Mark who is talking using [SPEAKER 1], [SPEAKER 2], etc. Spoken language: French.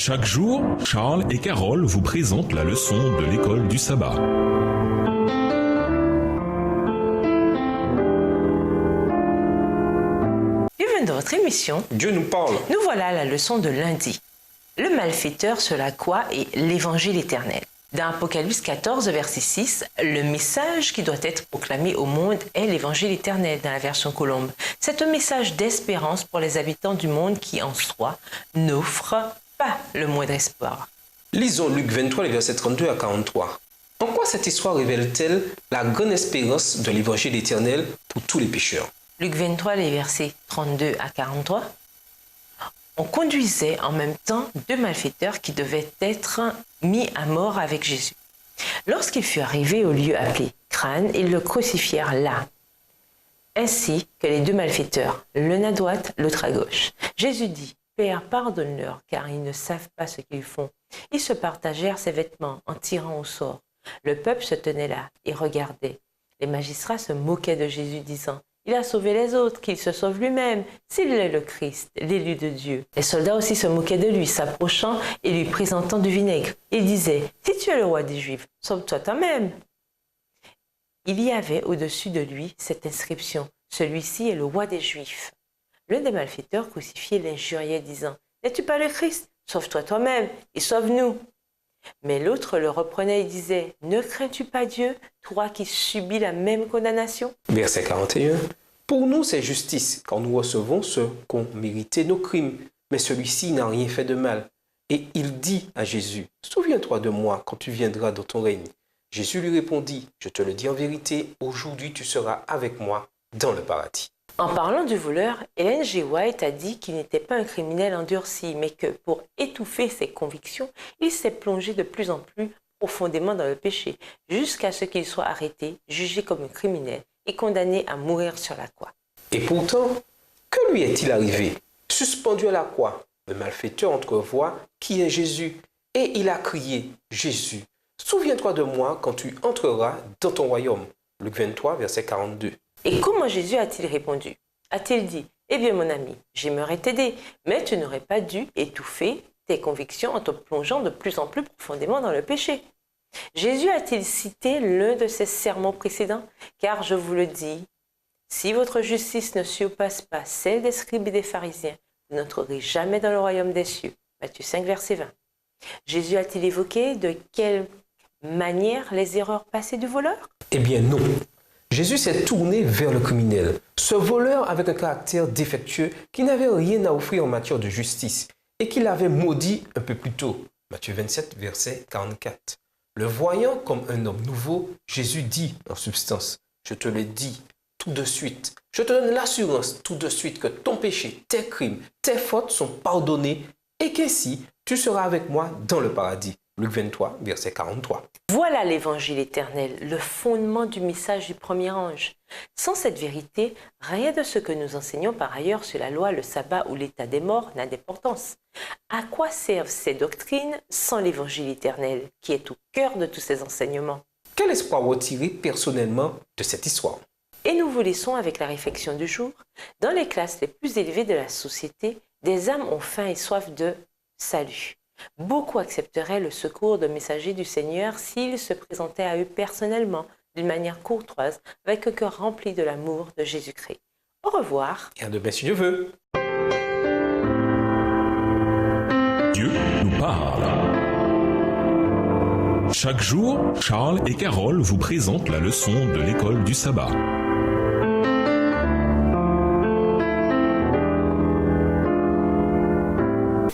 [SPEAKER 1] Chaque jour, Charles et Carole vous présentent la leçon de l'école du sabbat.
[SPEAKER 2] Bienvenue dans votre émission.
[SPEAKER 3] Dieu nous parle.
[SPEAKER 2] Nous voilà à la leçon de lundi. Le malfaiteur sur la croix est l'évangile éternel. Dans Apocalypse 14, verset 6, le message qui doit être proclamé au monde est l'évangile éternel dans la version Colombe. C'est un message d'espérance pour les habitants du monde qui, en soi, n'offre pas le moindre espoir.
[SPEAKER 3] Lisons Luc 23, les versets 32 à 43. En quoi cette histoire révèle-t-elle la grande espérance de l'évangile éternel pour tous les pécheurs?
[SPEAKER 2] Luc 23, les versets 32 à 43. On conduisait en même temps deux malfaiteurs qui devaient être mis à mort avec Jésus. Lorsqu'il fut arrivé au lieu appelé Crâne, ils le crucifièrent là, ainsi que les deux malfaiteurs, l'un à droite, l'autre à gauche. Jésus dit, « Père, pardonne-leur, car ils ne savent pas ce qu'ils font. » Ils se partagèrent ses vêtements en tirant au sort. Le peuple se tenait là et regardait. Les magistrats se moquaient de Jésus, disant, « Il a sauvé les autres, qu'il se sauve lui-même, s'il est le Christ, l'élu de Dieu. » Les soldats aussi se moquaient de lui, s'approchant et lui présentant du vinaigre. Ils disaient, « Si tu es le roi des Juifs, sauve-toi toi-même. » Il y avait au-dessus de lui cette inscription, « Celui-ci est le roi des Juifs. » L'un des malfaiteurs crucifiés l'injuriait, disant, « N'es-tu pas le Christ? Sauve-toi toi-même et sauve-nous. » Mais l'autre le reprenait et disait, « Ne crains-tu pas Dieu, toi qui subis la même condamnation ?»
[SPEAKER 3] Verset 41. Pour nous, c'est justice, quand nous recevons ce qu'ont mérité nos crimes. Mais celui-ci n'a rien fait de mal. Et il dit à Jésus, « Souviens-toi de moi quand tu viendras dans ton règne. » Jésus lui répondit, « Je te le dis en vérité, aujourd'hui tu seras avec moi dans le paradis. »
[SPEAKER 2] En parlant du voleur, Ellen G. White a dit qu'il n'était pas un criminel endurci, mais que pour étouffer ses convictions, il s'est plongé de plus en plus profondément dans le péché, jusqu'à ce qu'il soit arrêté, jugé comme un criminel et condamné à mourir sur la croix.
[SPEAKER 3] Et pourtant, que lui est-il arrivé? Suspendu à la croix, le malfaiteur entrevoit qui est Jésus, et il a crié, « Jésus, souviens-toi de moi quand tu entreras dans ton royaume. » Luc 23, verset 42.
[SPEAKER 2] Et comment Jésus a-t-il répondu? A-t-il dit, « Eh bien mon ami, j'aimerais t'aider, mais tu n'aurais pas dû étouffer tes convictions en te plongeant de plus en plus profondément dans le péché. » Jésus a-t-il cité l'un de ses sermons précédents? Car je vous le dis, si votre justice ne surpasse pas celle des scribes et des pharisiens, vous n'entrerez jamais dans le royaume des cieux. Matthieu 5, verset 20. Jésus a-t-il évoqué de quelle manière les erreurs passées du voleur?
[SPEAKER 3] Eh bien non. Jésus s'est tourné vers le criminel, ce voleur avec un caractère défectueux qui n'avait rien à offrir en matière de justice et qui l'avait maudit un peu plus tôt. Matthieu 27, verset 44. Le voyant comme un homme nouveau, Jésus dit en substance, « Je te le dis tout de suite, je te donne l'assurance tout de suite que ton péché, tes crimes, tes fautes sont pardonnés et qu'ainsi tu seras avec moi dans le paradis. » Luc 23, verset 43.
[SPEAKER 2] Voilà l'évangile éternel, le fondement du message du premier ange. Sans cette vérité, rien de ce que nous enseignons par ailleurs sur la loi, le sabbat ou l'état des morts n'a d'importance. À quoi servent ces doctrines sans l'évangile éternel, qui est au cœur de tous ces enseignements?
[SPEAKER 3] Quel espoir retirer personnellement de cette histoire?
[SPEAKER 2] Et nous vous laissons avec la réflexion du jour. Dans les classes les plus élevées de la société, des âmes ont faim et soif de salut. Beaucoup accepteraient le secours de messagers du Seigneur s'il se présentait à eux personnellement, d'une manière courtoise, avec un cœur rempli de l'amour de Jésus-Christ. Au revoir.
[SPEAKER 3] Et à demain si Dieu veut.
[SPEAKER 1] Dieu nous parle. Chaque jour, Charles et Carole vous présentent la leçon de l'école du sabbat.